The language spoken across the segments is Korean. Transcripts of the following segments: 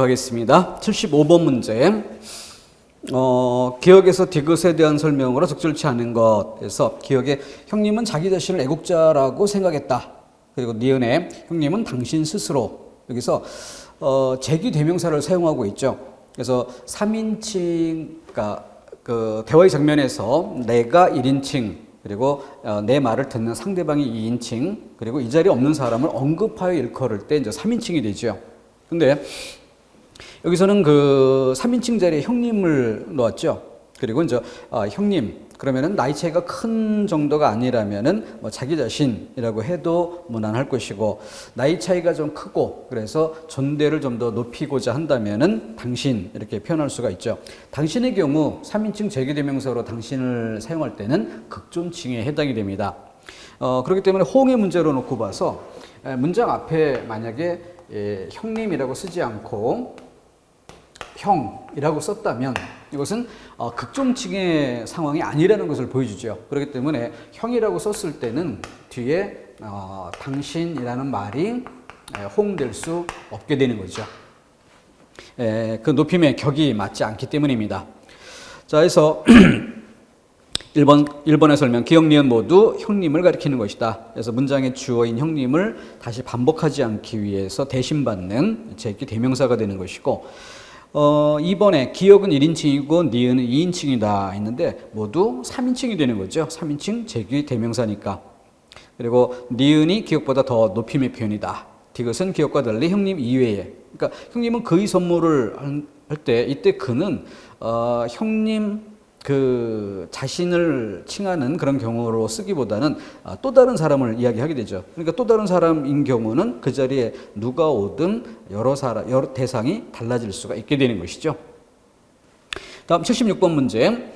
하겠습니다. 75번 문제. 기억에서 디귿에 대한 설명으로 적절치 않은 것에서 기억에 형님은 자기 자신을 애국자라고 생각했다. 그리고 니은에 형님은 당신 스스로. 여기서 제기 대명사를 사용하고 있죠. 그래서 3인칭, 그러니까 그 대화의 장면에서 내가 1인칭, 그리고 내 말을 듣는 상대방이 2인칭, 그리고 이 자리에 없는 사람을 언급하여 일컬을 때 이제 3인칭이 되죠. 근데 여기서는 그 3인칭 자리에 형님을 놓았죠. 그리고 이제 형님 그러면은 나이 차이가 큰 정도가 아니라면은 뭐 자기 자신이라고 해도 무난할 것이고, 나이 차이가 좀 크고 그래서 존대를 좀 더 높이고자 한다면은 당신 이렇게 표현할 수가 있죠. 당신의 경우 3인칭 제기대명사로 당신을 사용할 때는 극존칭에 해당이 됩니다. 그렇기 때문에 호응의 문제로 놓고 봐서 문장 앞에 만약에 형님이라고 쓰지 않고 형이라고 썼다면 이것은 극존칭의 상황이 아니라는 것을 보여주죠. 그렇기 때문에 형이라고 썼을 때는 뒤에 당신이라는 말이 호응될 수 없게 되는 거죠. 그 높임의 격이 맞지 않기 때문입니다. 자, 그래서 1번의 설명, 기억, 니은 모두 형님을 가리키는 것이다. 그래서 문장의 주어인 형님을 다시 반복하지 않기 위해서 대신받는 제기 대명사가 되는 것이고, 2번에 기억은 1인칭이고 니은은 2인칭이다 했는데 모두 3인칭이 되는 거죠. 3인칭 제기 대명사니까. 그리고 니은이 기억보다 더 높임의 표현이다. 디귿은 기억과 달리 형님 이외에, 그러니까 형님은 그의 선물을 할 때 이때 그는 형님 그 자신을 칭하는 그런 경우로 쓰기보다는 또 다른 사람을 이야기하게 되죠. 그러니까 또 다른 사람인 경우는 그 자리에 누가 오든 여러 대상이 달라질 수가 있게 되는 것이죠. 다음 76번 문제.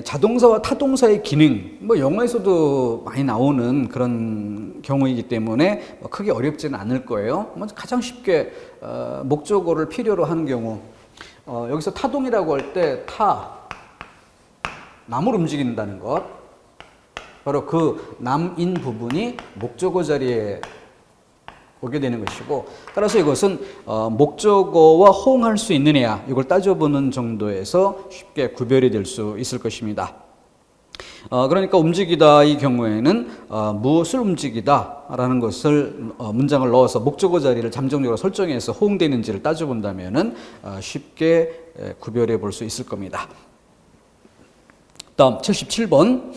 자동사와 타동사의 기능, 뭐 영어에서도 많이 나오는 그런 경우이기 때문에 크게 어렵지는 않을 거예요. 가장 쉽게 목적어를 필요로 하는 경우, 여기서 타동이라고 할 때 남을 움직인다는 것, 바로 그 남인 부분이 목적어 자리에 오게 되는 것이고, 따라서 이것은 목적어와 호응할 수 있느냐 이걸 따져보는 정도에서 쉽게 구별이 될 수 있을 것입니다. 그러니까 움직이다 이 경우에는 무엇을 움직이다 라는 것을 문장을 넣어서 목적어 자리를 잠정적으로 설정해서 호응되는지를 따져본다면 쉽게 구별해 볼 수 있을 겁니다. 다음 77번.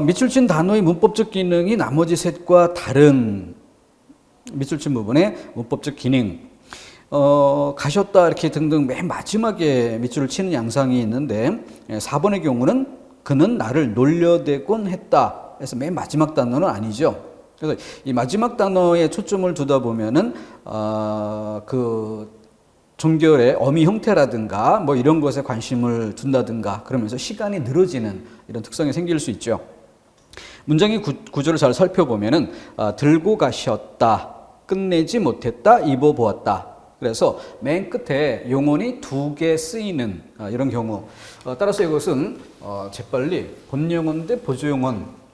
밑줄 친 단어의 문법적 기능이 나머지 셋과 다른 밑줄 친 부분의 문법적 기능. 가셨다 이렇게 등등 맨 마지막에 밑줄을 치는 양상이 있는데, 4번의 경우는 그는 나를 놀려대곤 했다 해서 맨 마지막 단어는 아니죠. 그래서 이 마지막 단어에 초점을 두다 보면은 그 종결의 어미 형태라든가 뭐 이런 것에 관심을 둔다든가 그러면서 시간이 늘어지는 이런 특성이 생길 수 있죠. 문장의 구조를 잘 살펴보면은 들고 가셨다, 끝내지 못했다, 입어보았다. 그래서 맨 끝에 용언이 2개 쓰이는 이런 경우, 따라서 이것은 재빨리 본용언 대 보조용언,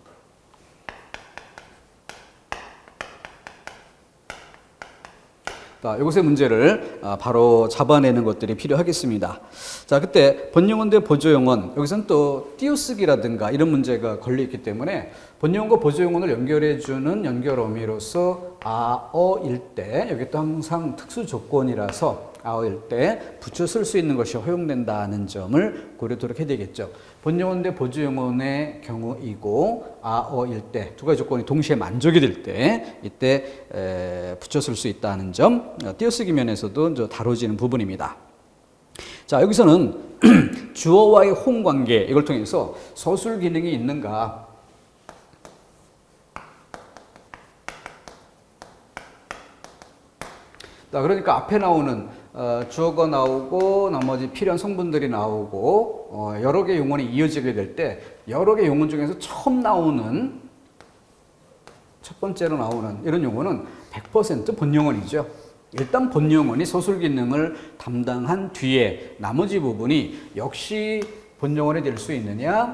이것의 문제를 바로 잡아내는 것들이 필요하겠습니다. 자, 그때 본용언 대 보조용언, 여기서는 또 띄어쓰기라든가 이런 문제가 걸려있기 때문에 본용언과 보조용언을 연결해주는 연결어미로서 아어일 때, 여기 또 항상 특수 조건이라서 아어일 때 붙여 쓸 수 있는 것이 허용된다는 점을 고려토록 해야 되겠죠. 본용언 대 보조용언의 경우이고 아어일 때 두 가지 조건이 동시에 만족이 될 때 이때 붙여 쓸 수 있다는 점, 띄어쓰기 면에서도 다뤄지는 부분입니다. 자, 여기서는 주어와의 호응 관계, 이걸 통해서 서술 기능이 있는가, 그러니까 앞에 나오는 주어가 나오고 나머지 필요한 성분들이 나오고 여러 개의 용언이 이어지게 될 때 여러 개의 용언 중에서 처음 나오는, 첫 번째로 나오는 이런 용어는 100% 본용언이죠. 일단 본용언이 서술 기능을 담당한 뒤에 나머지 부분이 역시 본용언이 될 수 있느냐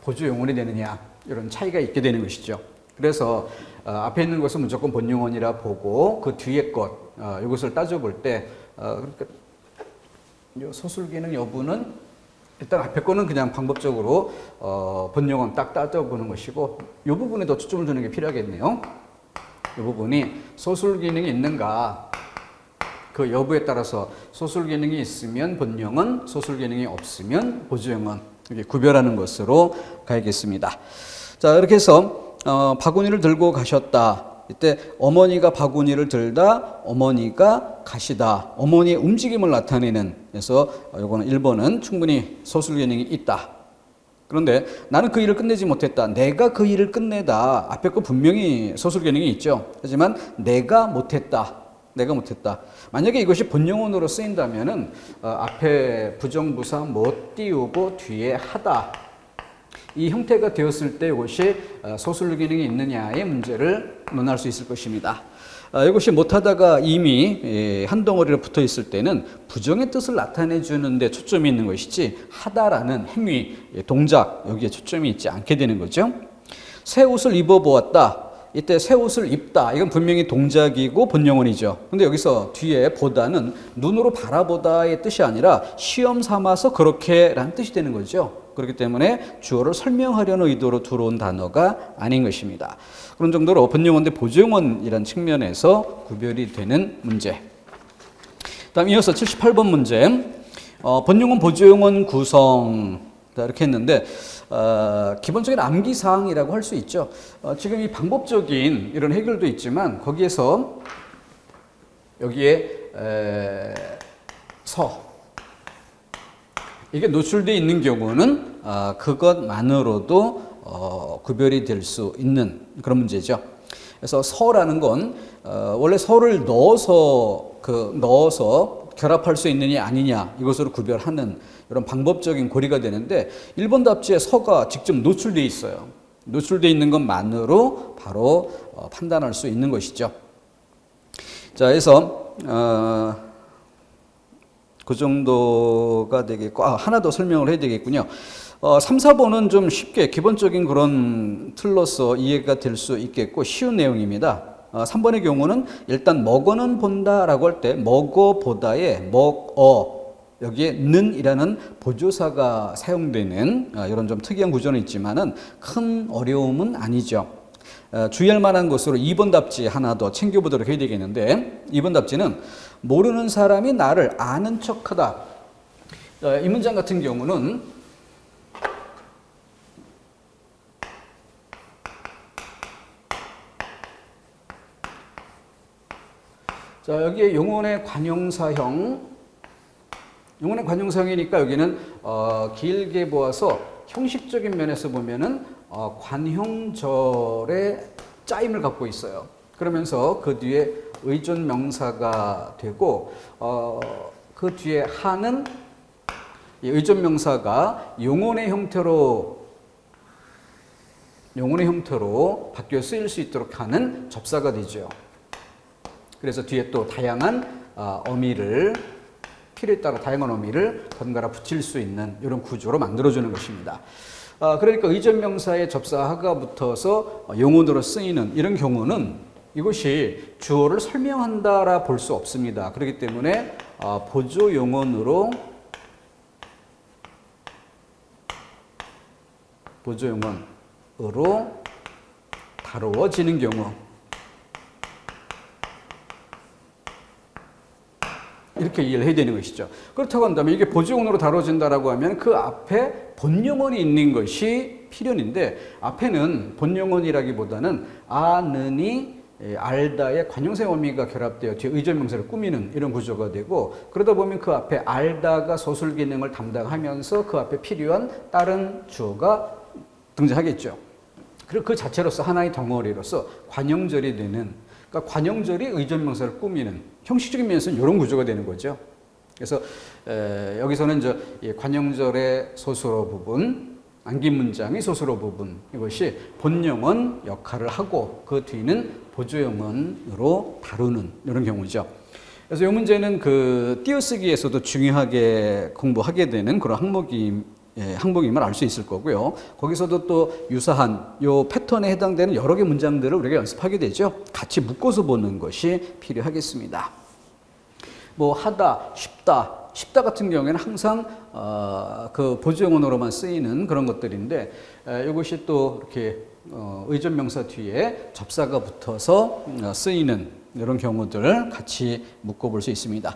보조용언이 되느냐, 이런 차이가 있게 되는 것이죠. 그래서 앞에 있는 것은 무조건 본용언이라 보고 그 뒤에 것, 이것을 따져볼 때 그러니까 요 소술기능 여부는 일단 앞에 거는 그냥 방법적으로 본용은 딱 따져보는 것이고 이 부분에 더 초점을 두는 게 필요하겠네요. 이 부분이 소술 기능이 있는가 그 여부에 따라서 소술 기능이 있으면 본용은, 소술 기능이 없으면 보조용은 이렇게 구별하는 것으로 가야겠습니다. 자, 이렇게 해서 바구니를 들고 가셨다. 이때 어머니가 바구니를 들다, 어머니가 가시다. 어머니의 움직임을 나타내는, 그래서 이거는 1번은 충분히 소술 기능이 있다. 그런데 나는 그 일을 끝내지 못했다. 내가 그 일을 끝내다. 앞에 거 분명히 소술 기능이 있죠. 하지만 내가 못했다. 만약에 이것이 본용어로 쓰인다면은 앞에 부정부사 못 띄우고 뒤에 하다. 이 형태가 되었을 때 이것이 소술 기능이 있느냐의 문제를 논할 수 있을 것입니다. 이것이 못하다가 이미 한 덩어리로 붙어 있을 때는 부정의 뜻을 나타내 주는데 초점이 있는 것이지 하다라는 행위, 동작 여기에 초점이 있지 않게 되는 거죠. 새 옷을 입어보았다. 이때 새 옷을 입다. 이건 분명히 동작이고 본용어이죠. 근데 여기서 뒤에 보다는 눈으로 바라보다의 뜻이 아니라 시험 삼아서 그렇게라는 뜻이 되는 거죠. 그렇기 때문에 주어를 설명하려는 의도로 들어온 단어가 아닌 것입니다. 그런 정도로 본용어인데 보조용어이라는 측면에서 구별이 되는 문제. 다음 이어서 78번 문제. 본용어 보조용어 구성. 이렇게 했는데 기본적인 암기사항이라고 할 수 있죠. 지금 이 방법적인 이런 해결도 있지만 거기에서 여기에 이게 노출되어 있는 경우는 그것만으로도 구별이 될 수 있는 그런 문제죠. 그래서 서라는 건 원래 서를 넣어서 결합할 수 있느냐 아니냐 이것으로 구별하는 이런 방법적인 고리가 되는데 1번 답지에 서가 직접 노출되어 있어요. 노출되어 있는 것만으로 바로 판단할 수 있는 것이죠. 자, 그래서 그 정도가 되겠고 하나 더 설명을 해야 되겠군요. 3, 4번은 좀 쉽게 기본적인 그런 틀로서 이해가 될 수 있겠고 쉬운 내용입니다. 3번의 경우는 일단 먹어는 본다라고 할 때 먹어보다에 먹어 여기에 는이라는 보조사가 사용되는 이런 좀 특이한 구조는 있지만은 큰 어려움은 아니죠. 주의할 만한 것으로 2번 답지 하나 더 챙겨보도록 해야 되겠는데 2번 답지는 모르는 사람이 나를 아는 척하다. 이 문장 같은 경우는 자, 여기에 용언의 관용사형이니까 여기는 길게 보아서 형식적인 면에서 보면은 관형절의 짜임을 갖고 있어요. 그러면서 그 뒤에 의존 명사가 되고 그 뒤에 하는 의존 명사가 용언의 형태로 바뀌어 쓰일 수 있도록 하는 접사가 되죠. 그래서 뒤에 또 다양한 어미를 필요에 따라 다양한 어미를 번갈아 붙일 수 있는 이런 구조로 만들어주는 것입니다. 그러니까 의존명사의 접사하가 붙어서 용언으로 쓰이는 이런 경우는 이것이 주어를 설명한다라 볼 수 없습니다. 그렇기 때문에 보조용언으로 다루어지는 경우 이렇게 이해를 해야 되는 것이죠. 그렇다고 한다면 이게 보조용어로 다뤄진다라고 하면 그 앞에 본용언이 있는 것이 필연인데 앞에는 본용언이라기보다는 아는이 알다의 관용사 어미가 결합되어 뒤에 의존명사를 꾸미는 이런 구조가 되고 그러다 보면 그 앞에 알다가 소술 기능을 담당하면서 그 앞에 필요한 다른 주어가 등장하겠죠. 그리고 그 자체로서 하나의 덩어리로서 관용절이 되는 그러니까 관용절이 의존명사를 꾸미는 형식적인 면에서는 이런 구조가 되는 거죠. 그래서 여기서는 관용절의 소수로 부분, 안긴 문장의 소수로 부분 이것이 본용언 역할을 하고 그 뒤는 보조용언으로 다루는 이런 경우죠. 그래서 이 문제는 그 띄어쓰기에서도 중요하게 공부하게 되는 그런 항목임을 알 수 있을 거고요. 거기서도 또 유사한 요 패턴에 해당되는 여러 개 문장들을 우리가 연습하게 되죠. 같이 묶어서 보는 것이 필요하겠습니다. 뭐 하다, 쉽다 같은 경우에는 항상 그 보조용어로만 쓰이는 그런 것들인데 이것이 또 이렇게 의존명사 뒤에 접사가 붙어서 쓰이는 이런 경우들 같이 묶어볼 수 있습니다.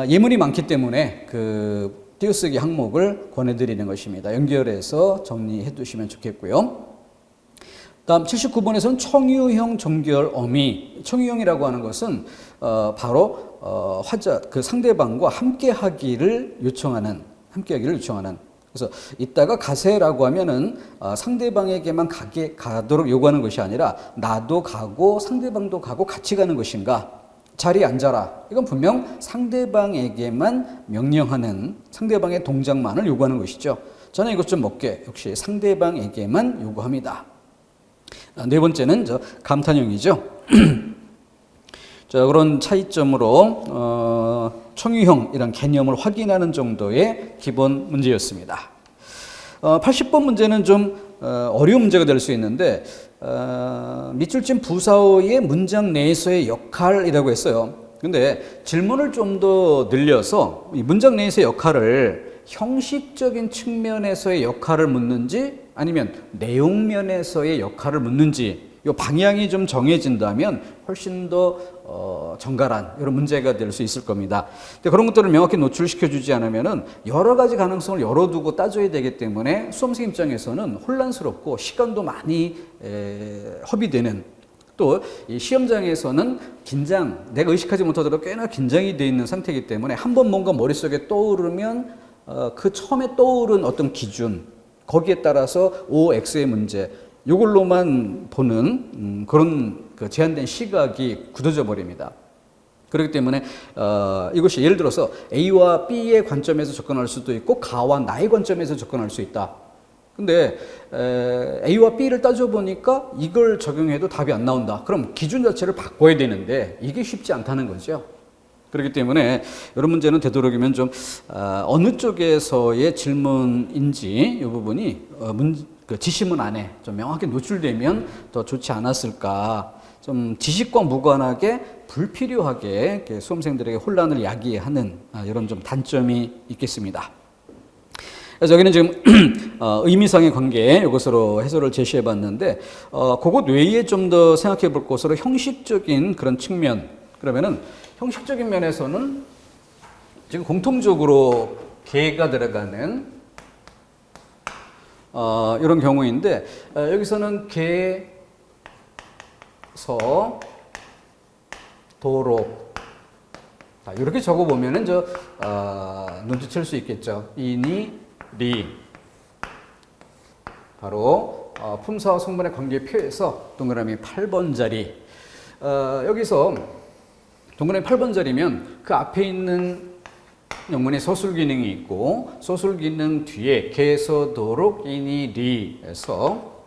예문이 많기 때문에 그 띄어쓰기 항목을 권해드리는 것입니다. 연결해서 정리해 두시면 좋겠고요. 다음 79번에서는 청유형 종결 어미. 청유형이라고 하는 것은 바로 화자 그 상대방과 함께하기를 요청하는. 그래서 이따가 가세라고 하면은 상대방에게만 가도록 요구하는 것이 아니라 나도 가고 상대방도 가고 같이 가는 것인가? 자리에 앉아라. 이건 분명 상대방에게만 명령하는 상대방의 동작만을 요구하는 것이죠. 저는 이것 좀 먹게. 역시 상대방에게만 요구합니다. 네 번째는 감탄형이죠. 자, 그런 차이점으로 청유형이란 개념을 확인하는 정도의 기본 문제였습니다. 80번 문제는 좀 어려운 문제가 될 수 있는데 밑줄진 부사어의 문장 내에서의 역할이라고 했어요. 근데 질문을 좀 더 늘려서 이 문장 내에서의 역할을 형식적인 측면에서의 역할을 묻는지 아니면 내용면에서의 역할을 묻는지 이 방향이 좀 정해진다면 훨씬 더 정갈한 이런 문제가 될 수 있을 겁니다. 근데 그런 것들을 명확히 노출시켜 주지 않으면은 여러 가지 가능성을 열어두고 따져야 되기 때문에 수험생 입장에서는 혼란스럽고 시간도 많이 허비되는 또 이 시험장에서는 내가 의식하지 못하더라도 꽤나 긴장이 되어 있는 상태이기 때문에 한번 뭔가 머릿속에 떠오르면 그 처음에 떠오른 어떤 기준 거기에 따라서 OX의 문제 이걸로만 보는 그런 그 제한된 시각이 굳어져 버립니다. 그렇기 때문에 이것이 예를 들어서 A와 B의 관점에서 접근할 수도 있고 가와 나의 관점에서 접근할 수 있다. 근데 A와 B를 따져보니까 이걸 적용해도 답이 안 나온다. 그럼 기준 자체를 바꿔야 되는데 이게 쉽지 않다는 거죠. 그렇기 때문에 이런 문제는 되도록이면 좀 어느 쪽에서의 질문인지 이 부분이 그 지시문 안에 좀 명확히 노출되면 더 좋지 않았을까. 좀 지식과 무관하게 불필요하게 수험생들에게 혼란을 야기하는 이런 좀 단점이 있겠습니다. 그래서 여기는 지금 의미상의 관계 이것으로 해설을 제시해 봤는데 그것 외에 좀 더 생각해 볼 것으로 형식적인 그런 측면 그러면은 형식적인 면에서는 지금 공통적으로 개가 들어가는 이런 경우인데 여기서는 개, 서, 도로 이렇게 적어보면은 눈치챌 수 있겠죠. 이니, 리 바로 품사와 성분의 관계표에서 동그라미 8번 자리 여기서 동그라미 8번 자리면 그 앞에 있는 영문의 서술 기능이 있고 서술 기능 뒤에 개서 도록 이니 리에서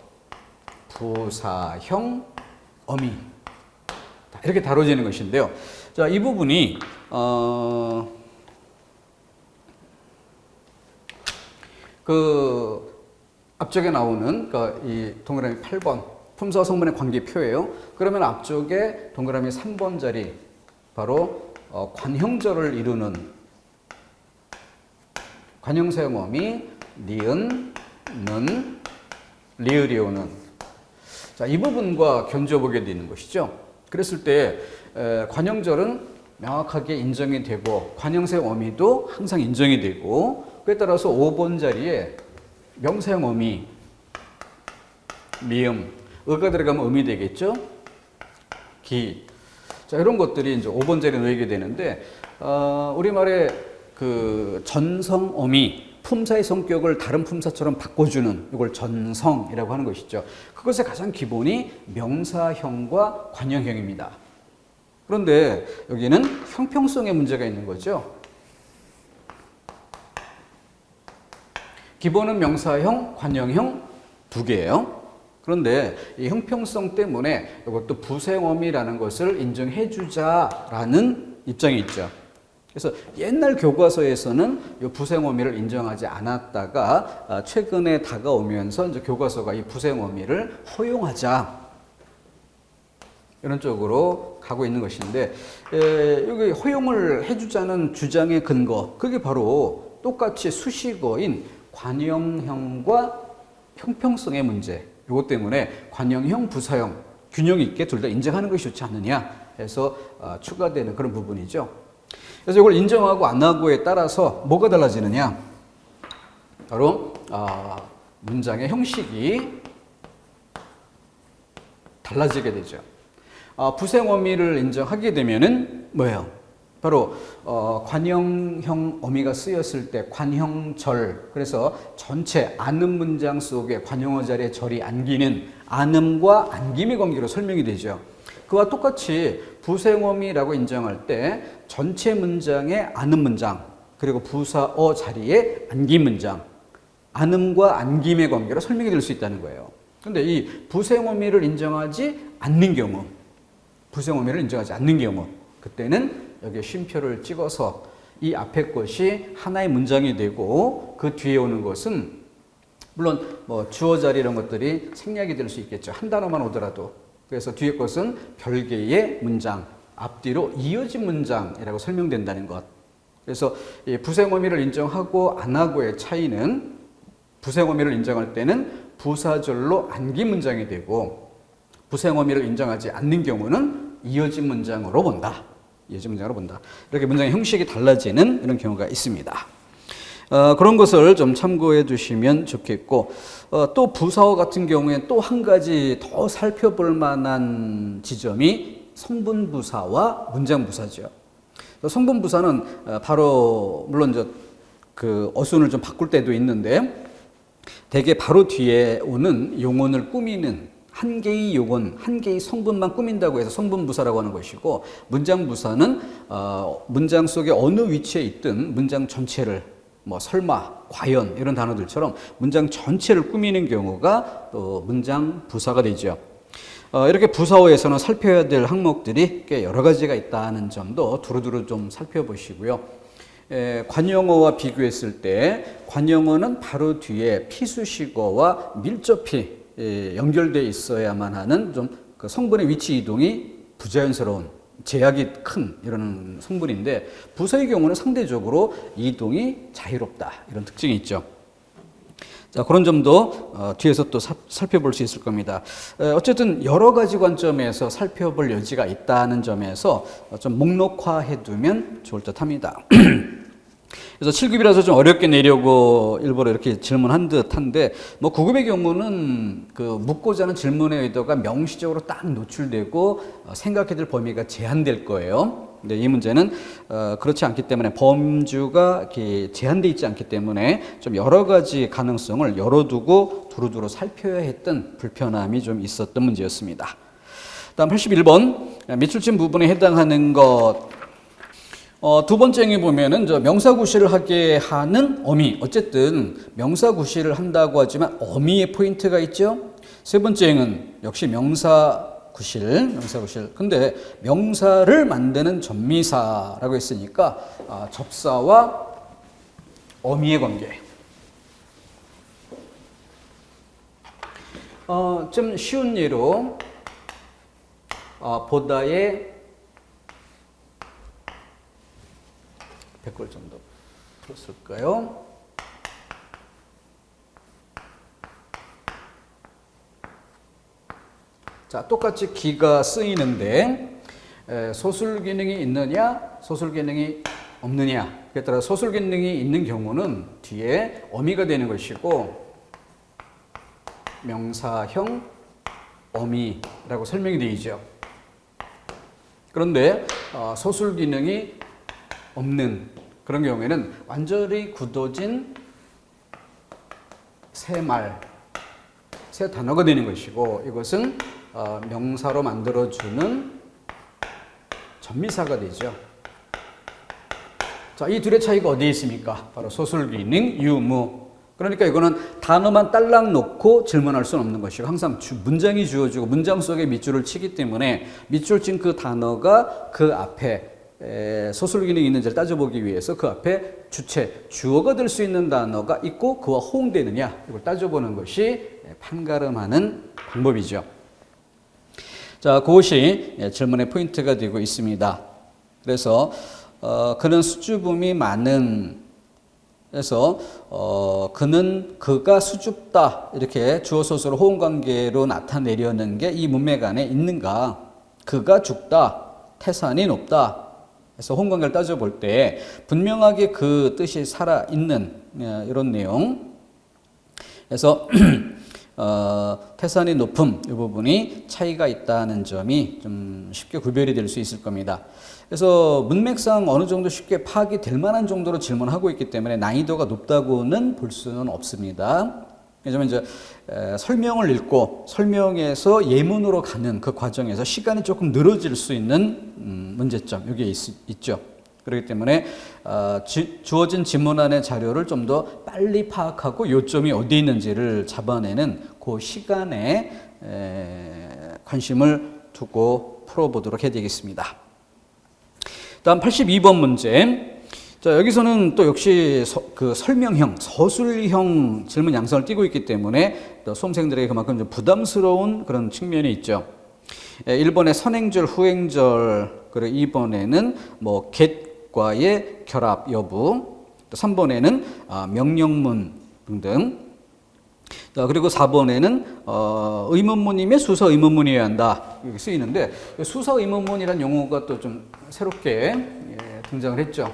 부사형 어미 이렇게 다뤄지는 것인데요. 자, 이 부분이 그 앞쪽에 나오는 이 동그라미 8번 품사와 성분의 관계표예요. 그러면 앞쪽에 동그라미 3번 자리 바로 관형절을 이루는 관형사형 어미 니은, 는, 리을이오는 자, 이 부분과 견주어보게 되는 것이죠. 그랬을 때 관형절은 명확하게 인정이 되고 관형사형 어미도 항상 인정이 되고 그에 따라서 5번 자리에 명사형 어미, 미음, 의가 들어가면 음이 되겠죠. 기. 자, 이런 것들이 이제 5번 자리에 놓이게 되는데, 우리말에 그 전성 어미, 품사의 성격을 다른 품사처럼 바꿔주는 이걸 전성이라고 하는 것이죠. 그것의 가장 기본이 명사형과 관형형입니다. 그런데 여기는 형평성의 문제가 있는 거죠. 기본은 명사형, 관형형 두 개예요. 그런데 이 형평성 때문에 이것도 부생어미라는 것을 인정해 주자라는 입장이 있죠. 그래서 옛날 교과서에서는 이 부생어미를 인정하지 않았다가 최근에 다가오면서 이제 교과서가 이 부생어미를 허용하자. 이런 쪽으로 가고 있는 것인데, 여기 허용을 해주자는 주장의 근거, 그게 바로 똑같이 수식어인 관형형과 형평성의 문제, 이것 때문에 관형형, 부사형 균형 있게 둘 다 인정하는 것이 좋지 않느냐 해서 추가되는 그런 부분이죠. 그래서 이걸 인정하고 안 하고에 따라서 뭐가 달라지느냐? 바로 문장의 형식이 달라지게 되죠. 부생 어미를 인정하게 되면은 뭐예요? 바로 관형형 어미가 쓰였을 때 관형절, 그래서 전체 안음 문장 속에 관형어 자리에 절이 안기는 안음과 안김의 관계로 설명이 되죠. 그와 똑같이 부생어미라고 인정할 때 전체 문장의 안음 문장, 그리고 부사어 자리에 안김 문장, 안음과 안김의 관계로 설명이 될 수 있다는 거예요. 그런데 이 부생어미를 인정하지 않는 경우, 부생어미를 인정하지 않는 경우, 그때는 여기에 쉼표를 찍어서 이 앞에 것이 하나의 문장이 되고 그 뒤에 오는 것은 물론 뭐 주어 자리 이런 것들이 생략이 될 수 있겠죠. 한 단어만 오더라도. 그래서 뒤에 것은 별개의 문장, 앞뒤로 이어진 문장이라고 설명된다는 것. 그래서 이 부생어미를 인정하고 안 하고의 차이는 부생어미를 인정할 때는 부사절로 안긴 문장이 되고 부생어미를 인정하지 않는 경우는 이어진 문장으로 본다. 이어진 문장으로 본다. 이렇게 문장의 형식이 달라지는 이런 경우가 있습니다. 그런 것을 좀 참고해 두시면 좋겠고, 또 부사어 같은 경우에 또 한 가지 더 살펴볼 만한 지점이 성분부사와 문장부사죠. 성분부사는 바로 물론 그 어순을 좀 바꿀 때도 있는데 대개 바로 뒤에 오는 용언을 꾸미는 한 개의 용언, 한 개의 성분만 꾸민다고 해서 성분부사라고 하는 것이고, 문장부사는 문장 속에 어느 위치에 있든 문장 전체를 뭐 설마, 과연 이런 단어들처럼 문장 전체를 꾸미는 경우가 또 문장부사가 되죠. 이렇게 부사어에서는 살펴야 될 항목들이 꽤 여러 가지가 있다는 점도 두루두루 좀 살펴보시고요. 관형어와 비교했을 때 관형어는 바로 뒤에 피수식어와 밀접히 연결되어 있어야만 하는 좀 그 성분의 위치 이동이 부자연스러운, 제약이 큰 이런 성분인데, 부사의 경우는 상대적으로 이동이 자유롭다, 이런 특징이 있죠. 자, 그런 점도 뒤에서 또 살펴볼 수 있을 겁니다. 어쨌든 여러 가지 관점에서 살펴볼 여지가 있다는 점에서 좀 목록화해 두면 좋을 듯 합니다. 그래서 7급이라서 좀 어렵게 내려고 일부러 이렇게 질문한 듯한데, 뭐 9급의 경우는 그 묻고자 하는 질문의 의도가 명시적으로 딱 노출되고 생각해야 될 범위가 제한될 거예요. 근데 이 문제는 그렇지 않기 때문에, 범주가 이렇게 제한되어 있지 않기 때문에 좀 여러 가지 가능성을 열어두고 두루두루 살펴야 했던 불편함이 좀 있었던 문제였습니다. 다음 81번 밑줄친 부분에 해당하는 것. 두 번째 행위 보면은 명사구실을 하게 하는 어미. 어쨌든 명사구실을 한다고 하지만 어미의 포인트가 있죠. 세 번째 행은 역시 명사구실. 근데 명사를 만드는 접미사라고 했으니까 접사와 어미의 관계. 좀 쉬운 예로 보다의 100글 정도 풀었을까요? 자, 똑같이 기가 쓰이는데 소술 기능이 있느냐, 소술 기능이 없느냐. 그에 따라 소술 기능이 있는 경우는 뒤에 어미가 되는 것이고, 명사형 어미라고 설명이 되어 있죠. 그런데 소술 기능이 없는 그런 경우에는 완전히 굳어진 새 말, 새 단어가 되는 것이고, 이것은 명사로 만들어주는 접미사가 되죠. 자, 이 둘의 차이가 어디에 있습니까? 바로 소술 기능, 유무. 그러니까 이거는 단어만 딸랑 놓고 질문할 수는 없는 것이고, 항상 문장이 주어지고 문장 속에 밑줄을 치기 때문에 밑줄 친 그 단어가 그 앞에 소술 기능이 있는지를 따져보기 위해서 그 앞에 주체, 주어가 될 수 있는 단어가 있고 그와 호응되느냐, 이걸 따져보는 것이 판가름하는 방법이죠. 자, 그것이 질문의 포인트가 되고 있습니다. 그래서 그는 수줍음이 많은, 그래서 그가 수줍다 이렇게 주어 소설 호응 관계로 나타내려는 게 이 문맥 안에 있는가? 그가 죽다, 태산이 높다. 그래서 호응 관계를 따져볼 때 분명하게 그 뜻이 살아 있는 이런 내용. 그래서 태산이 높음 이 부분이 차이가 있다는 점이 좀 쉽게 구별이 될 수 있을 겁니다. 그래서 문맥상 어느 정도 쉽게 파악이 될 만한 정도로 질문하고 있기 때문에 난이도가 높다고는 볼 수는 없습니다. 왜냐하면 이제 설명을 읽고 설명에서 예문으로 가는 그 과정에서 시간이 조금 늘어질 수 있는 문제점 여기에 있죠. 그렇기 때문에 주어진 지문안의 자료를 좀 더 빨리 파악하고 요점이 어디 있는지를 잡아내는 그 시간에 관심을 두고 풀어보도록 해야 되겠습니다. 다음 82번 문제. 자, 여기서는 또 역시 그 설명형, 서술형 질문 양상을 띠고 있기 때문에 또 수험생들에게 그만큼 좀 부담스러운 그런 측면이 있죠. 1번에 선행절, 후행절, 그리고 2번에는 뭐 get과의 결합 여부, 또 3번에는 명령문 등등. 그리고 4번에는 의문문이면 수서 의문문이어야 한다 이렇게 쓰이는데 수서 의문문이라는 용어가 또 좀 새롭게 등장을 했죠.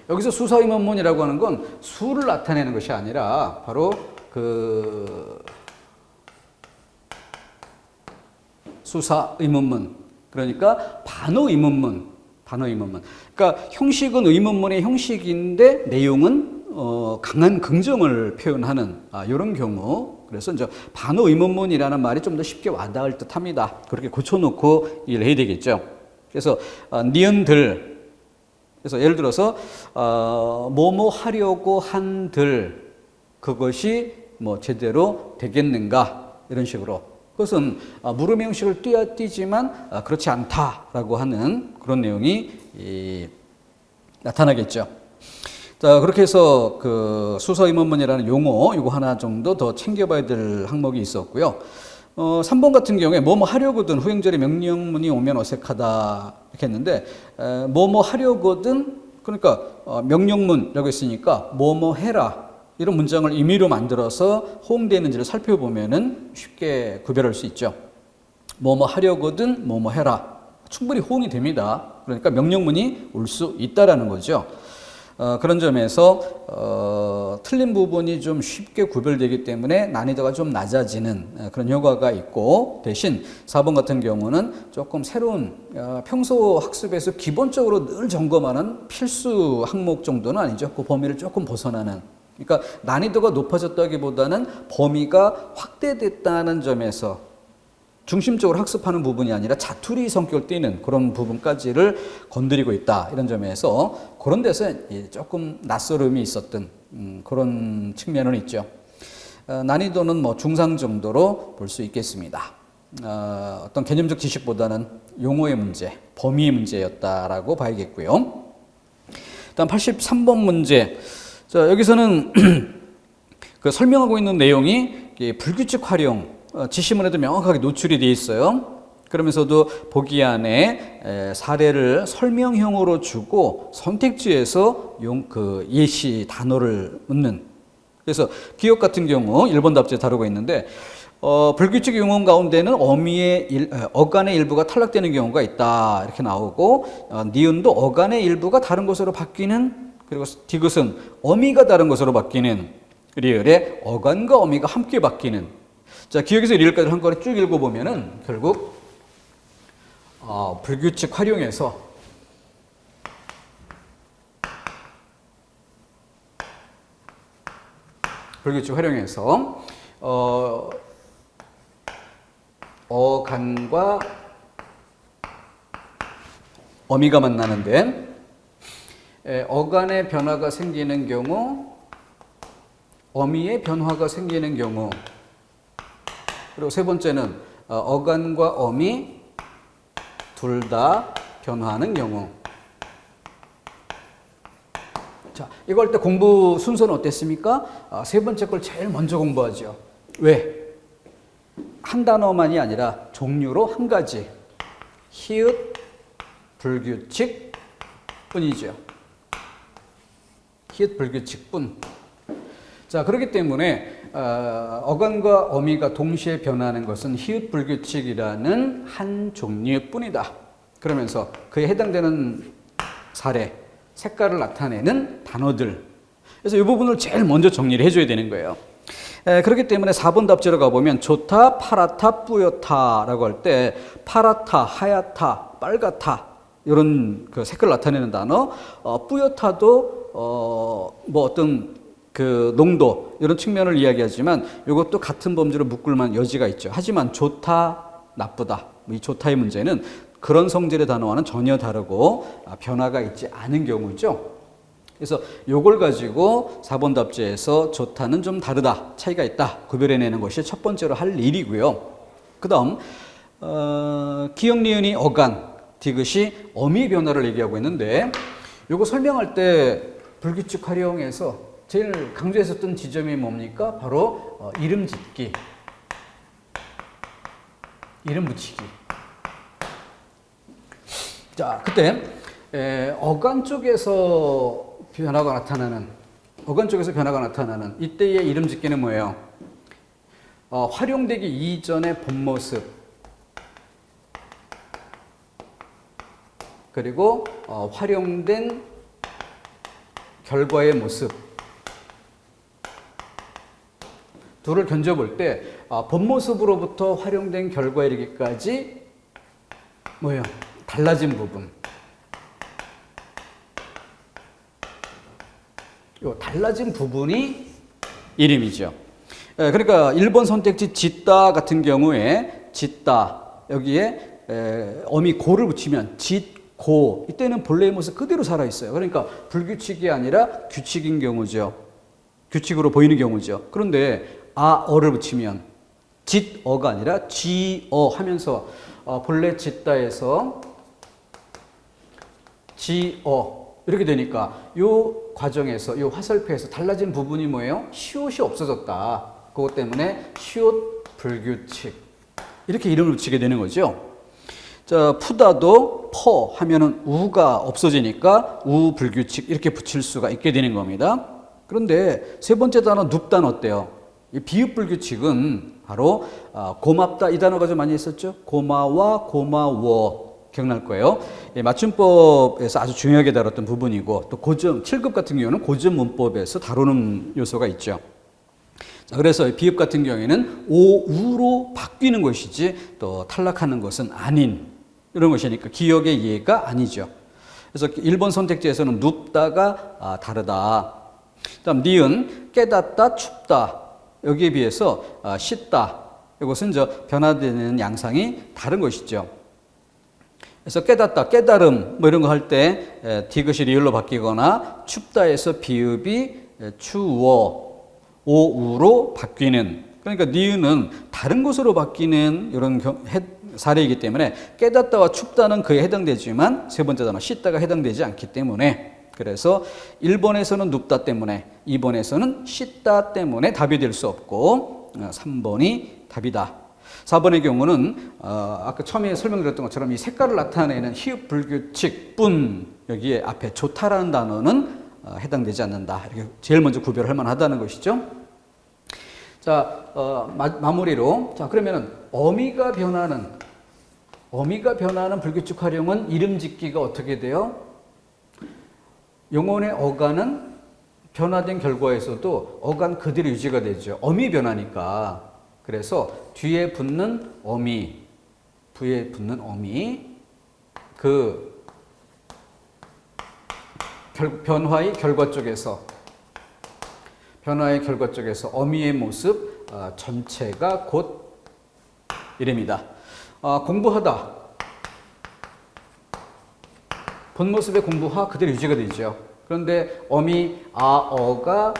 여기서 수서 의문문이라고 하는 건 수를 나타내는 것이 아니라 바로 그 수사 의문문, 그러니까 반어 의문문, 반어 의문문. 그러니까 형식은 의문문의 형식인데 내용은 강한 긍정을 표현하는 이런 경우. 그래서 이제 반어 의문문이라는 말이 좀 더 쉽게 와닿을 듯합니다. 그렇게 고쳐놓고 일을 해야 되겠죠. 그래서 니은들. 그래서 예를 들어서 뭐뭐 하려고 한들 그것이 뭐 제대로 되겠는가 이런 식으로. 그것은 물음의 형식을 띄지만 그렇지 않다라고 하는 그런 내용이 나타나겠죠. 자, 그렇게 해서 그 수서 의문문이라는 용어 이거 하나 정도 더 챙겨봐야 될 항목이 있었고요. 3번 같은 경우에 뭐뭐 하려거든 후행절에 명령문이 오면 어색하다 이렇게 했는데 뭐뭐 하려거든 그러니까 명령문이라고 했으니까 뭐뭐 해라 이런 문장을 임의로 만들어서 호응되는지를 살펴보면은 쉽게 구별할 수 있죠. 뭐뭐 하려거든 뭐뭐 해라 충분히 호응이 됩니다. 그러니까 명령문이 올 수 있다라는 거죠. 그런 점에서 틀린 부분이 좀 쉽게 구별되기 때문에 난이도가 좀 낮아지는 그런 효과가 있고 대신 4번 같은 경우는 조금 새로운 평소 학습에서 기본적으로 늘 점검하는 필수 항목 정도는 아니죠. 그 범위를 조금 벗어나는 그러니까 난이도가 높아졌다기보다는 범위가 확대됐다는 점에서 중심적으로 학습하는 부분이 아니라 자투리 성격을 띠는 그런 부분까지를 건드리고 있다. 이런 점에서 그런 데서 조금 낯설음이 있었던 그런 측면은 있죠. 난이도는 뭐 중상 정도로 볼 수 있겠습니다. 어떤 개념적 지식보다는 용어의 문제, 범위의 문제였다라고 봐야겠고요. 다음 83번 문제. 자, 여기서는 그 설명하고 있는 내용이 불규칙 활용, 지시문에도 명확하게 노출이 되어 있어요. 그러면서도 보기 안에 사례를 설명형으로 주고 선택지에서 그 예시 단어를 묻는. 그래서 기억 같은 경우 1번 답지에 다루고 있는데 불규칙 용어 가운데는 어간의 일부가 탈락되는 경우가 있다 이렇게 나오고 니은도 어간의 일부가 다른 것으로 바뀌는 그리고 디귿은 어미가 다른 것으로 바뀌는 리을에 어간과 어미가 함께 바뀌는. 자, 기억에서 리을까지 한꺼번에 쭉 읽어보면은 결국 불규칙 활용해서 어간과 어미가 만나는데 어간의 변화가 생기는 경우 어미의 변화가 생기는 경우 그리고 세 번째는 어간과 어미 둘 다 변화하는 경우. 자, 이거 할 때 공부 순서는 어땠습니까? 세 번째 걸 제일 먼저 공부하죠. 왜? 한 단어만이 아니라 종류로 한 가지. 히읗, 불규칙, 뿐이죠. 히읗, 불규칙, 뿐. 자, 그렇기 때문에 어간과 어미가 동시에 변하는 것은 히읗, 불규칙이라는 한 종류뿐이다. 그러면서 그에 해당되는 사례, 색깔을 나타내는 단어들. 그래서 이 부분을 제일 먼저 정리를 해줘야 되는 거예요. 그렇기 때문에 4번 답지로 가보면 좋다, 파랗다, 뿌옇다라고 할 때 파랗다, 하얗다, 빨갛다 이런 그 색깔을 나타내는 단어, 뿌옇다도 뭐 어떤 그 농도 이런 측면을 이야기하지만 이것도 같은 범주로 묶을 만한 여지가 있죠. 하지만 좋다, 나쁘다 이 좋다의 문제는 그런 성질의 단어와는 전혀 다르고 변화가 있지 않은 경우죠. 그래서 이걸 가지고 4번 답지에서 좋다는 좀 다르다, 차이가 있다 구별해내는 것이 첫 번째로 할 일이고요. 그 다음 기역, 니은이 어간, 디귿이 어미 변화를 얘기하고 있는데 이거 설명할 때 불규칙 활용해서 제일 강조했었던 지점이 뭡니까? 바로 이름 짓기, 이름 붙이기. 자, 그때 어간 쪽에서 변화가 나타나는, 어간 쪽에서 변화가 나타나는 이때의 이름 짓기는 뭐예요? 활용되기 이전의 본 모습, 그리고 활용된 결과의 모습. 둘을 견져볼 때 본 모습으로부터 활용된 결과에 이르기까지 뭐예요? 달라진 부분. 요 달라진 부분이 이름이죠. 그러니까 1번 선택지 짓다 같은 경우에 짓다 여기에 어미 고를 붙이면 짓고 이때는 본래의 모습 그대로 살아있어요. 그러니까 불규칙이 아니라 규칙인 경우죠. 규칙으로 보이는 경우죠. 그런데 어를 붙이면 짓어가 아니라 지어 하면서 본래 짓다에서 지어 이렇게 되니까 이 과정에서 이 화살표에서 달라진 부분이 뭐예요? 시옷이 없어졌다. 그것 때문에 시옷 불규칙 이렇게 이름을 붙이게 되는 거죠. 자, 푸다도 퍼 하면은 우가 없어지니까 우 불규칙 이렇게 붙일 수가 있게 되는 겁니다. 그런데 세 번째 단어 눕다는 어때요? 이 비읍 불규칙은 바로 고맙다 이 단어가 좀 많이 있었죠. 고마워, 고마워. 기억날 거예요. 맞춤법에서 아주 중요하게 다뤘던 부분이고 또 고점 7급 같은 경우는 고점 문법에서 다루는 요소가 있죠. 자, 그래서 비읍 같은 경우에는 오우로 바뀌는 것이지 또 탈락하는 것은 아닌 이런 것이니까 기억의 이해가 아니죠. 그래서 1번 선택지에서는 눕다가 다르다. 다음 니은 깨닫다, 춥다 여기에 비해서 씻다 이것은 변화되는 양상이 다른 것이죠. 그래서 깨닫다, 깨달음 뭐 이런 거 할 때 디귿이 리을로 바뀌거나 춥다에서 비읍이 추워, 오우로 바뀌는 그러니까 니은은 다른 것으로 바뀌는 이런 사례이기 때문에 깨닫다와 춥다는 그에 해당되지만 세 번째 단어 씻다가 해당되지 않기 때문에 그래서 1번에서는 눕다 때문에 2번에서는 씻다 때문에 답이 될 수 없고 3번이 답이다. 4번의 경우는 아까 처음에 설명드렸던 것처럼 이 색깔을 나타내는 히읗 불규칙 뿐 여기에 앞에 좋다라는 단어는 해당되지 않는다. 이렇게 제일 먼저 구별할 만하다는 것이죠. 자, 마무리로 자 그러면은 어미가 변하는 불규칙 활용은 이름 짓기가 어떻게 돼요? 용언의 어간은 변화된 결과에서도 어간 그대로 유지가 되죠. 어미 변하니까. 그래서 뒤에 붙는 어미, 부에 붙는 어미, 그 변화의 결과 쪽에서 어미의 모습 전체가 곧 이름이다. 공부하다. 본 모습의 공부하 그대로 유지가 되죠. 그런데 어미, 어가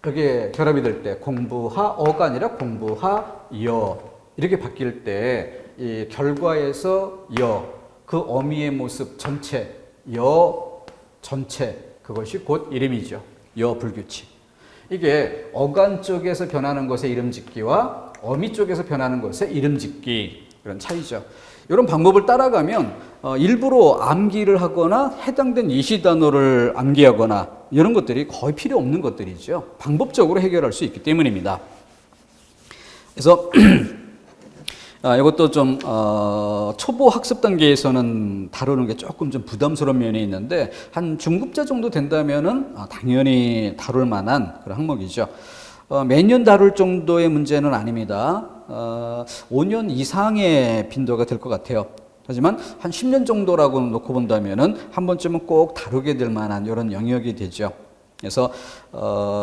여기에 결합이 될 때 공부하어가 아니라 공부하여 이렇게 바뀔 때 이 결과에서 그 어미의 모습 전체, 전체 그것이 곧 이름이죠. 불규칙. 이게 어간 쪽에서 변하는 것의 이름 짓기와 어미 쪽에서 변하는 것의 이름 짓기 그런 차이죠. 이런 방법을 따라가면 일부러 암기를 하거나 해당된 예시 단어를 암기하거나 이런 것들이 거의 필요 없는 것들이죠. 방법적으로 해결할 수 있기 때문입니다. 그래서 이것도 좀 초보 학습 단계에서는 다루는 게 조금 좀 부담스러운 면이 있는데 한 중급자 정도 된다면은 당연히 다룰 만한 그런 항목이죠. 매년 다룰 정도의 문제는 아닙니다. 5년 이상의 빈도가 될 것 같아요. 하지만 한 10년 정도라고 놓고 본다면은 한 번쯤은 꼭 다루게 될 만한 이런 영역이 되죠. 그래서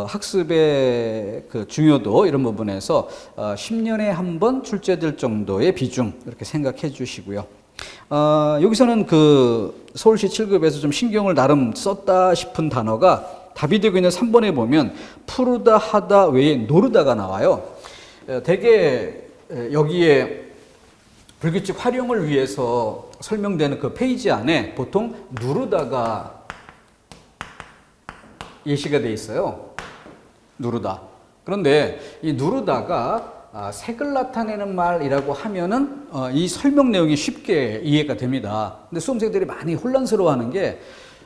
학습의 그 중요도 이런 부분에서 10년에 한 번 출제될 정도의 비중 이렇게 생각해 주시고요. 여기서는 그 서울시 7급에서 좀 신경을 나름 썼다 싶은 단어가 답이 되고 있는 3번에 보면 푸르다 하다 외에 노르다가 나와요. 대개 여기에 불규칙 활용을 위해서 설명되는 그 페이지 안에 보통 누르다가 예시가 돼 있어요. 누르다. 그런데 이 누르다가 색을 나타내는 말이라고 하면은 이 설명 내용이 쉽게 이해가 됩니다. 근데 수험생들이 많이 혼란스러워하는 게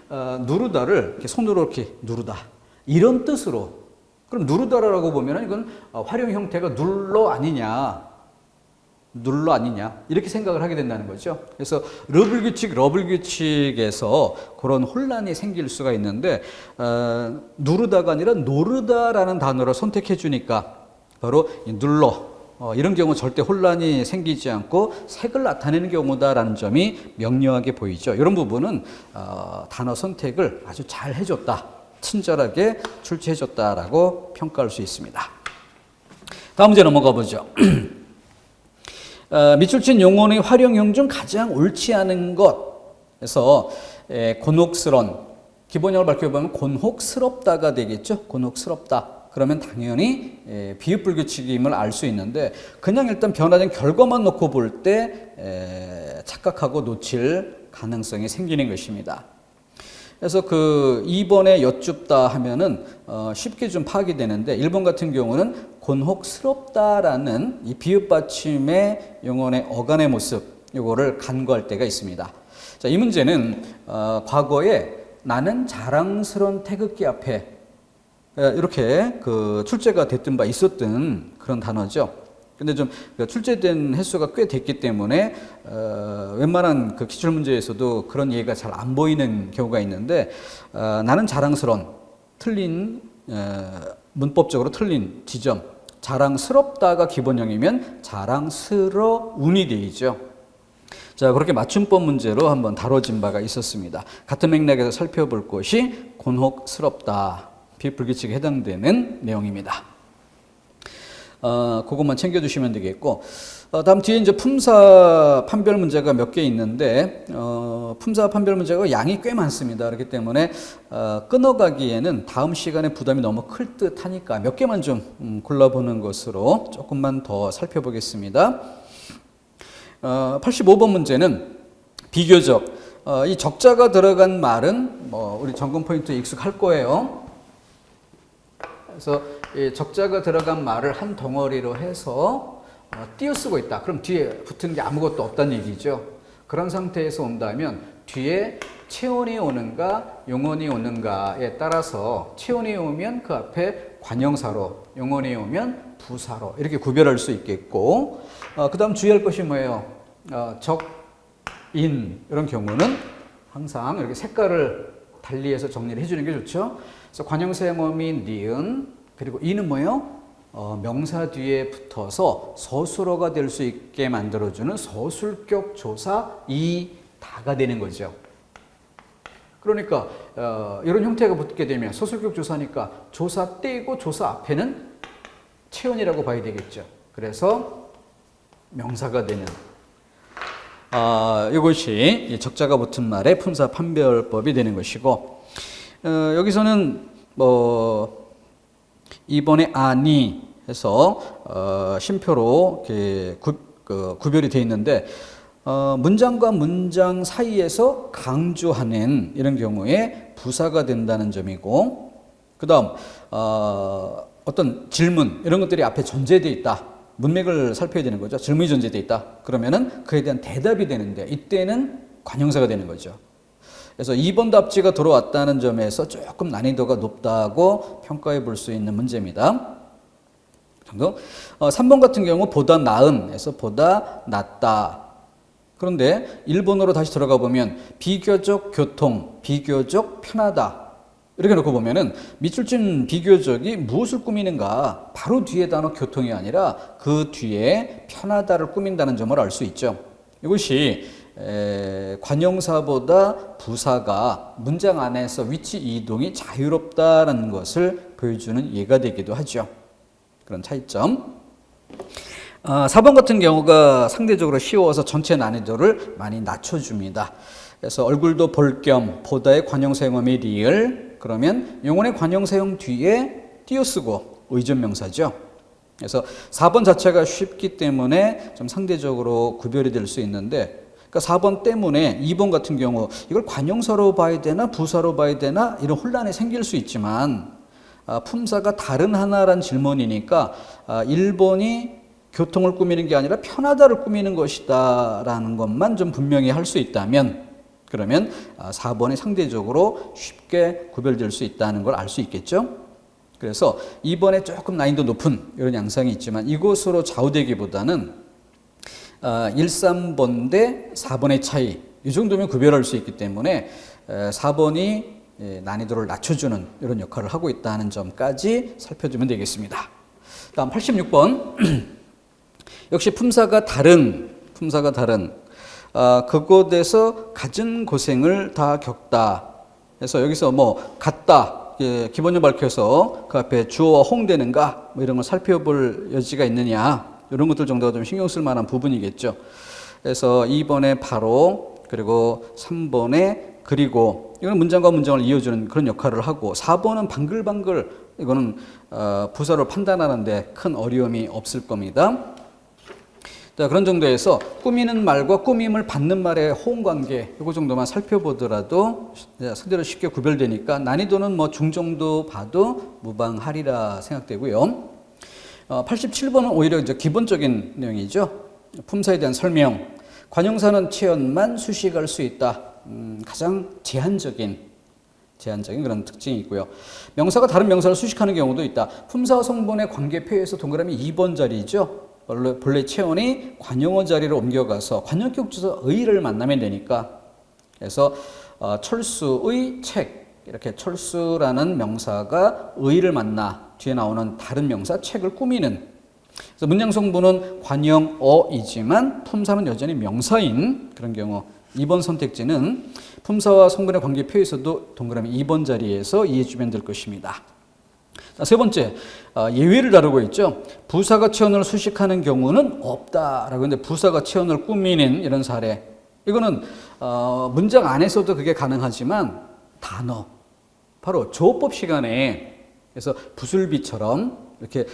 누르다를 이렇게 손으로 이렇게 누르다 이런 뜻으로. 그럼 누르다라고 보면은 이건 활용 형태가 눌러 아니냐 이렇게 생각을 하게 된다는 거죠. 그래서 러블규칙에서 그런 혼란이 생길 수가 있는데 누르다가 아니라 노르다라는 단어를 선택해 주니까 바로 눌러 이런 경우 절대 혼란이 생기지 않고 색을 나타내는 경우다라는 점이 명료하게 보이죠. 이런 부분은 단어 선택을 아주 잘 해줬다, 친절하게 출제해줬다라고 평가할 수 있습니다. 다음 문제 넘어가 보죠. 밑줄친 용언의 활용형 중 가장 옳지 않은 것에서 곤혹스런, 기본형을 밝혀보면 곤혹스럽다가 되겠죠. 곤혹스럽다. 그러면 당연히 비읍불규칙임을 알 수 있는데 그냥 일단 변화된 결과만 놓고 볼 때 착각하고 놓칠 가능성이 생기는 것입니다. 그래서 그 2번에 여쭙다 하면은 쉽게 좀 파악이 되는데 1번 같은 경우는 곤혹스럽다라는 이 비읍 받침의 용언의 어간의 모습 요거를 간과할 때가 있습니다. 자, 이 문제는 과거에 나는 자랑스러운 태극기 앞에 이렇게 그 출제가 됐던 바 있었던 그런 단어죠. 근데 좀 출제된 횟수가 꽤 됐기 때문에 웬만한 그 기출 문제에서도 그런 예가 잘 안 보이는 경우가 있는데 나는 자랑스러운 틀린 문법적으로 틀린 지점 자랑스럽다가 기본형이면 자랑스러운이 되죠. 자, 그렇게 맞춤법 문제로 한번 다뤄진 바가 있었습니다. 같은 맥락에서 살펴볼 것이 곤혹스럽다 비불규칙에 해당되는 내용입니다. 그것만 챙겨주시면 되겠고, 다음 뒤에 이제 품사 판별 문제가 몇 개 있는데, 품사 판별 문제가 양이 꽤 많습니다. 그렇기 때문에, 끊어가기에는 다음 시간에 부담이 너무 클 듯 하니까 몇 개만 좀 골라보는 것으로 조금만 더 살펴보겠습니다. 85번 문제는 비교적, 이 적자가 들어간 말은 우리 점검 포인트 익숙할 거예요. 그래서 이 적자가 들어간 말을 한 덩어리로 해서 띄어쓰고 있다. 그럼 뒤에 붙은 게 아무것도 없다는 얘기죠. 그런 상태에서 온다면 뒤에 체온이 오는가 용언이 오는가에 따라서 체온이 오면 그 앞에 관형사로, 용언이 오면 부사로 이렇게 구별할 수 있겠고, 그 다음 주의할 것이 뭐예요? 적, 인 이런 경우는 항상 이렇게 색깔을 달리해서 정리를 해주는 게 좋죠. 그래서 관형사형어미 니은 그리고 이는 뭐예요? 명사 뒤에 붙어서 서술어가 될 수 있게 만들어주는 서술격 조사 이다가 되는 거죠. 그러니까 이런 형태가 붙게 되면 서술격 조사니까 조사 떼고 조사 앞에는 체온이라고 봐야 되겠죠. 그래서 명사가 되는 이것이 적자가 붙은 말의 품사 판별법이 되는 것이고, 여기서는 이번에 아니 해서 쉼표로 이렇게 구별이 되어 있는데 문장과 문장 사이에서 강조하는 이런 경우에 부사가 된다는 점이고, 그 그다음 어떤 질문 이런 것들이 앞에 존재되어 있다. 문맥을 살펴야 되는 거죠. 질문이 존재되어 있다. 그러면은 그에 대한 대답이 되는데 이때는 관형사가 되는 거죠. 그래서 2번 답지가 들어왔다는 점에서 조금 난이도가 높다고 평가해 볼 수 있는 문제입니다. 정도. 3번 같은 경우 보다 나은에서 보다 낫다. 그런데 1번으로 다시 들어가 보면 비교적 교통, 비교적 편하다. 이렇게 놓고 보면은 밑줄진 비교적이 무엇을 꾸미는가? 바로 뒤에 단어 교통이 아니라 그 뒤에 편하다를 꾸민다는 점을 알 수 있죠. 이것이 관형사보다 부사가 문장 안에서 위치 이동이 자유롭다는 것을 보여주는 예가 되기도 하죠. 그런 차이점. 4번 같은 경우가 상대적으로 쉬워서 전체 난이도를 많이 낮춰줍니다. 그래서 얼굴도 볼 겸 보다의 관형사용음이 리을, 그러면 용언의 관형사용 뒤에 띄어쓰고 의존명사죠. 그래서 4번 자체가 쉽기 때문에 좀 상대적으로 구별이 될 수 있는데, 그러니까 4번 때문에 2번 같은 경우 이걸 관형사로 봐야 되나 부사로 봐야 되나 이런 혼란이 생길 수 있지만 품사가 다른 하나란 질문이니까 1번이 교통을 꾸미는 게 아니라 편하다를 꾸미는 것이다 라는 것만 좀 분명히 할 수 있다면, 그러면 4번이 상대적으로 쉽게 구별될 수 있다는 걸 알 수 있겠죠. 그래서 2번에 조금 난이도 높은 이런 양상이 있지만 이것으로 좌우되기보다는 1, 3번 대 4번의 차이, 이 정도면 구별할 수 있기 때문에 4번이 난이도를 낮춰주는 이런 역할을 하고 있다는 점까지 살펴주면 되겠습니다. 다음 86번. 역시 품사가 다른 그곳에서 갖은 고생을 다 겪다. 그래서 여기서 뭐 같다, 기본형 밝혀서 그 앞에 주어와 호응되는가 뭐 이런 걸 살펴볼 여지가 있느냐, 이런 것들 정도가 좀 신경 쓸 만한 부분이겠죠. 그래서 2번에 바로, 그리고 3번에 그리고, 이건 문장과 문장을 이어주는 그런 역할을 하고, 4번은 방글방글, 이거는 부사로 판단하는데 큰 어려움이 없을 겁니다. 자, 그런 정도에서 꾸미는 말과 꾸밈을 받는 말의 호응관계, 이거 정도만 살펴보더라도 상대로 쉽게 구별되니까 난이도는 뭐 중정도 봐도 무방하리라 생각되고요. 87번은 오히려 이제 기본적인 내용이죠. 품사에 대한 설명. 관형사는 체언만 수식할 수 있다. 가장 제한적인 그런 특징이 있고요. 명사가 다른 명사를 수식하는 경우도 있다. 품사와 성분의 관계표에서 동그라미 2번 자리죠. 본래 체언이 관용어 자리로 옮겨가서 관용격 주서 의를 만나면 되니까, 그래서 철수의 책, 이렇게 철수라는 명사가 의를 만나 뒤에 나오는 다른 명사 책을 꾸미는, 그래서 문장 성분은 관용어이지만 품사는 여전히 명사인 그런 경우, 2번 선택지는 품사와 성분의 관계표에서도 동그라미 2번 자리에서 이해해주면 될 것입니다. 자, 세 번째, 예외를 다루고 있죠. 부사가 체언을 수식하는 경우는 없다라고 했는데 부사가 체언을 꾸미는 이런 사례. 이거는 문장 안에서도 그게 가능하지만 단어, 바로 조어법 시간에, 그래서 부술비처럼 이렇게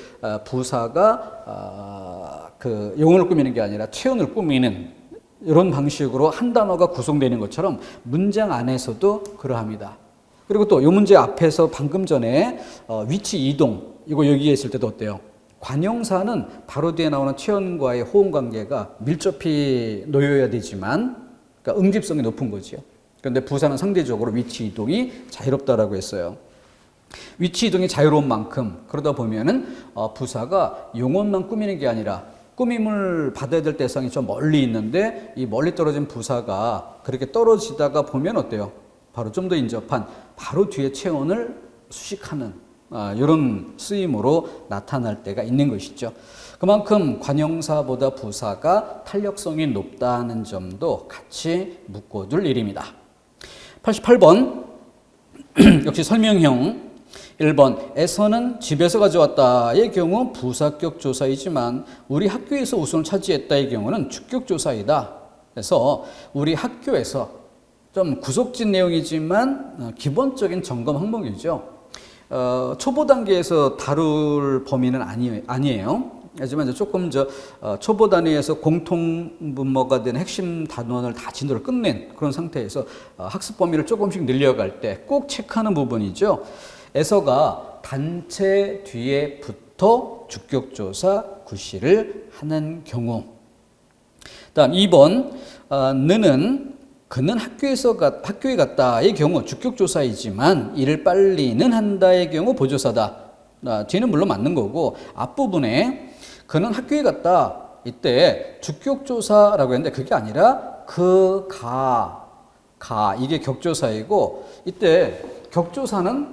부사가 그 용언을 꾸미는 게 아니라 체언을 꾸미는 이런 방식으로 한 단어가 구성되는 것처럼 문장 안에서도 그러합니다. 그리고 또 이 문제 앞에서 방금 전에 위치 이동, 이거 여기에 있을 때도 어때요? 관형사는 바로 뒤에 나오는 체언과의 호응 관계가 밀접히 놓여야 되지만, 그러니까 응집성이 높은 거죠. 그런데 부사는 상대적으로 위치 이동이 자유롭다라고 했어요. 위치 이동이 자유로운 만큼 그러다 보면은 부사가 용언만 꾸미는 게 아니라 꾸밈을 받아야 될 대상이 좀 멀리 있는데 이 멀리 떨어진 부사가 그렇게 떨어지다가 보면 어때요? 바로 좀 더 인접한 바로 뒤에 체언을 수식하는 이런 쓰임으로 나타날 때가 있는 것이죠. 그만큼 관형사보다 부사가 탄력성이 높다는 점도 같이 묶어둘 일입니다. 88번 역시 설명형. 1번 에서는 집에서 가져왔다의 경우 부사격 조사이지만 우리 학교에서 우선을 차지했다의 경우는 주격 조사이다. 그래서 우리 학교에서 좀 구속진 내용이지만 기본적인 점검 항목이죠. 초보 단계에서 다룰 범위는 아니에요. 하지만 조금 초보 단위에서 공통분모가 되는 핵심 단원을 다 진도를 끝낸 그런 상태에서 학습 범위를 조금씩 늘려갈 때 꼭 체크하는 부분이죠. 에서가 단체 뒤에 붙어 주격조사 구시를 하는 경우. 다음 2번 그는 학교에 갔다의 경우 주격조사이지만 일을 빨리는 한다의 경우 보조사다. 뒤는 물론 맞는 거고 앞부분에 그는 학교에 갔다 이때 주격조사라고 했는데 그게 아니라 이게 격조사이고 이때 격조사는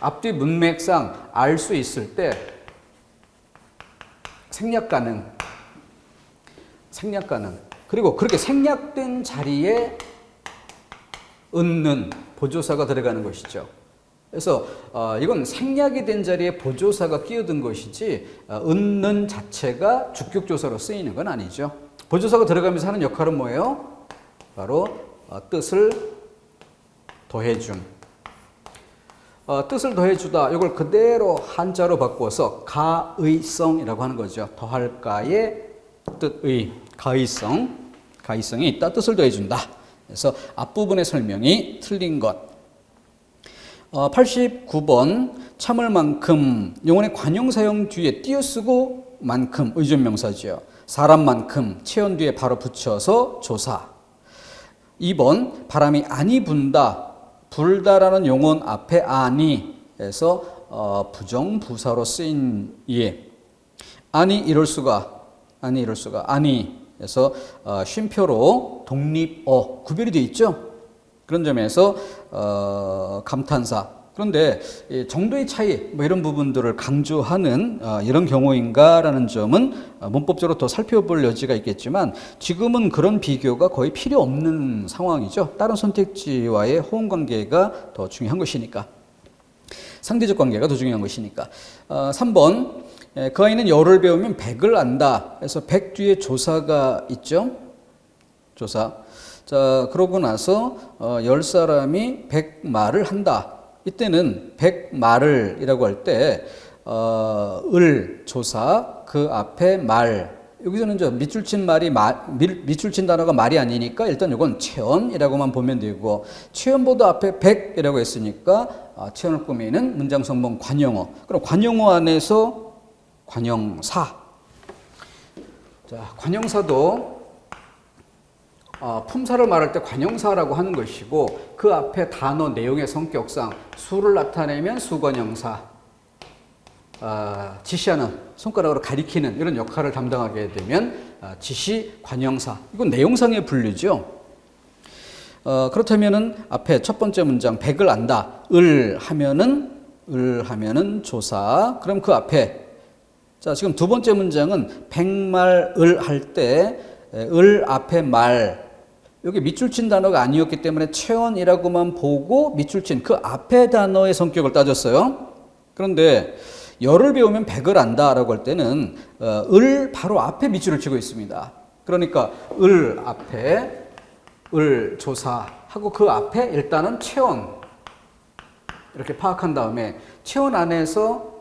앞뒤 문맥상 알 수 있을 때 생략 가능. 그리고 그렇게 생략된 자리에 은 보조사가 들어가는 것이죠. 그래서 이건 생략이 된 자리에 보조사가 끼어든 것이지 은 자체가 주격조사로 쓰이는 건 아니죠. 보조사가 들어가면서 하는 역할은 뭐예요? 바로 뜻을 더해줌. 뜻을 더해주다. 이걸 그대로 한자로 바꿔서 가의성이라고 하는 거죠. 더할까의 뜻의 가의성이 있다. 뜻을 더해준다. 그래서 앞부분의 설명이 틀린 것. 89번 참을 만큼 용언의 관용사용 뒤에 띄어쓰고 만큼 의존명사죠. 사람만큼 체온 뒤에 바로 붙여서 조사. 2번 바람이 아니 분다. 불다라는 용언 앞에 아니 해서 부정부사로 쓰인 예. 아니 이럴 수가 아니 해서 쉼표로 독립어 구별이 되어 있죠. 그런 점에서 감탄사. 그런데 정도의 차이 뭐 이런 부분들을 강조하는 이런 경우인가라는 점은 문법적으로 더 살펴볼 여지가 있겠지만 지금은 그런 비교가 거의 필요 없는 상황이죠. 다른 선택지와의 호응 관계가 더 중요한 것이니까. 상대적 관계가 더 중요한 것이니까. 3번 그 아이는 열을 배우면 백을 안다. 그래서 백 뒤에 조사가 있죠. 조사. 자, 그러고 나서 10사람이 100말을 한다. 이때는 100말을이라고 할 때 조사, 그 앞에 말. 여기서는 밑줄 친 단어가 말이 아니니까 일단 이건 체언이라고만 보면 되고 체언보다 앞에 100이라고 했으니까 체언을 꾸미는 문장 성분 관용어. 그럼 관용어 안에서 관용사. 자, 관용사도 품사를 말할 때 관용사라고 하는 것이고 그 앞에 단어 내용의 성격상 수를 나타내면 수관용사, 지시하는 손가락으로 가리키는 이런 역할을 담당하게 되면 지시관용사. 이건 내용상의 분류죠. 그렇다면은 앞에 첫 번째 문장 백을 안다. 을 하면은 조사. 그럼 그 앞에 자 지금 두 번째 문장은 백말을 할 때 을 앞에 말. 여기 밑줄 친 단어가 아니었기 때문에 체언이라고만 보고 밑줄 친 그 앞에 단어의 성격을 따졌어요. 그런데 열을 배우면 백을 안다라고 할 때는 을 바로 앞에 밑줄을 치고 있습니다. 그러니까 을 앞에 을 조사하고 그 앞에 일단은 체언 이렇게 파악한 다음에 체언 안에서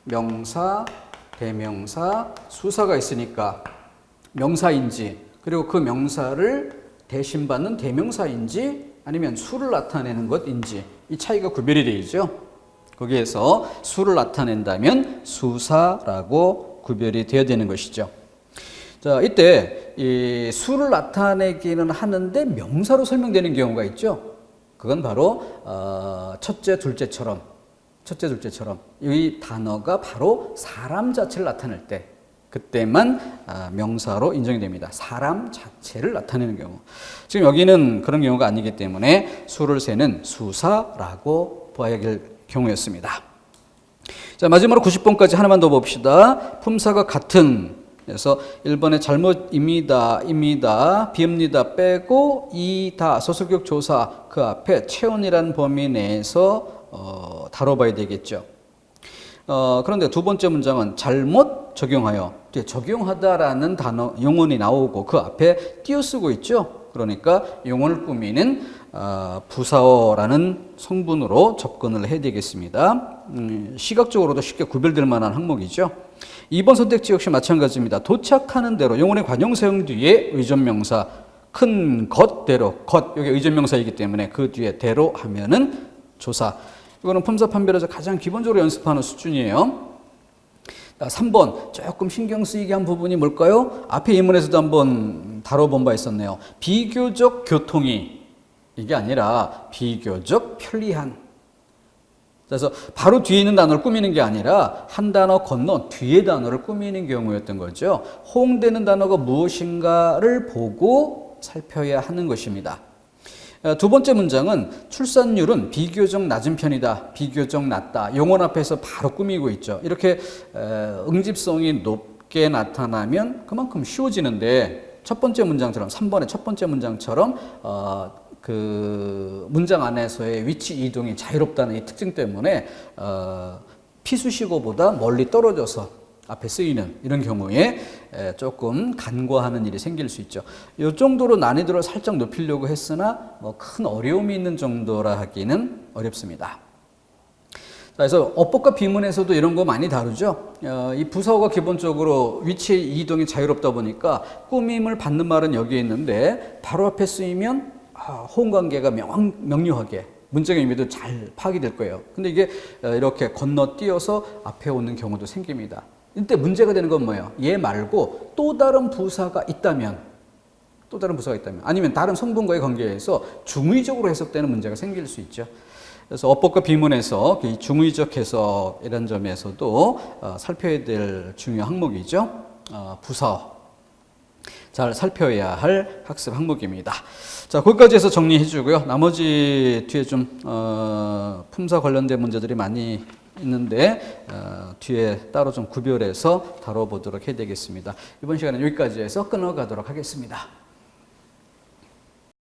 명사, 대명사, 수사가 있으니까 명사인지 그리고 그 명사를 대신받는 대명사인지 아니면 수를 나타내는 것인지 이 차이가 구별이 되어 있죠. 거기에서 수를 나타낸다면 수사라고 구별이 되어야 되는 것이죠. 자, 이때 이 수를 나타내기는 하는데 명사로 설명되는 경우가 있죠. 그건 바로 첫째, 둘째처럼 이 단어가 바로 사람 자체를 나타낼 때 그때만 명사로 인정이 됩니다. 사람 자체를 나타내는 경우. 지금 여기는 그런 경우가 아니기 때문에 수를 세는 수사라고 봐야 될 경우였습니다. 자, 마지막으로 90번까지 하나만 더 봅시다. 품사가 같은. 그래서 1번에 잘못입니다. 비읍니다 빼고 이다 소수격 조사 그 앞에 체온이라는 범위 내에서 다뤄봐야 되겠죠. 그런데 두 번째 문장은 잘못 적용하여 적용하다라는 단어 용언이 나오고 그 앞에 띄어쓰고 있죠. 그러니까 용언을 꾸미는 부사어라는 성분으로 접근을 해야 되겠습니다. 시각적으로도 쉽게 구별될 만한 항목이죠. 2번 선택지 역시 마찬가지입니다. 도착하는 대로 용언의 관용사용 뒤에 의존명사 큰 것대로 여기 의존명사이기 때문에 그 뒤에 대로 하면은 조사. 이거는 품사 판별에서 가장 기본적으로 연습하는 수준이에요. 3번 조금 신경 쓰이게 한 부분이 뭘까요? 앞에 예문에서도 한번 다뤄본 바 있었네요. 비교적 교통이 이게 아니라 비교적 편리한. 그래서 바로 뒤에 있는 단어를 꾸미는 게 아니라 한 단어 건너 뒤에 단어를 꾸미는 경우였던 거죠. 호응되는 단어가 무엇인가를 보고 살펴야 하는 것입니다. 두 번째 문장은 출산율은 비교적 낮은 편이다, 비교적 낮다. 용언 앞에서 바로 꾸미고 있죠. 이렇게 응집성이 높게 나타나면 그만큼 쉬워지는데 첫 번째 문장처럼 3번의 첫 번째 문장처럼 그 문장 안에서의 위치 이동이 자유롭다는 이 특징 때문에 피수식어보다 멀리 떨어져서 앞에 쓰이는 이런 경우에 조금 간과하는 일이 생길 수 있죠. 이 정도로 난이도를 살짝 높이려고 했으나 뭐 큰 어려움이 있는 정도라 하기는 어렵습니다. 그래서 어법과 비문에서도 이런 거 많이 다루죠. 이 부사어가 기본적으로 위치 이동이 자유롭다 보니까 꾸밈을 받는 말은 여기에 있는데 바로 앞에 쓰이면 호응 관계가 명료하게 문장의 의미도 잘 파악이 될 거예요. 근데 이게 이렇게 건너뛰어서 앞에 오는 경우도 생깁니다. 이때 문제가 되는 건 뭐예요? 얘 말고 또 다른 부사가 있다면, 아니면 다른 성분과의 관계에서 중의적으로 해석되는 문제가 생길 수 있죠. 그래서 어법과 비문에서 중의적 해석 이런 점에서도 살펴야 될 중요한 항목이죠. 부사어. 잘 살펴야 할 학습 항목입니다. 자, 거기까지 해서 정리해 주고요. 나머지 뒤에 좀 품사 관련된 문제들이 많이 있는데 뒤에 따로 좀 구별해서 다뤄보도록 해야 되겠습니다. 이번 시간은 여기까지 해서 끊어가도록 하겠습니다.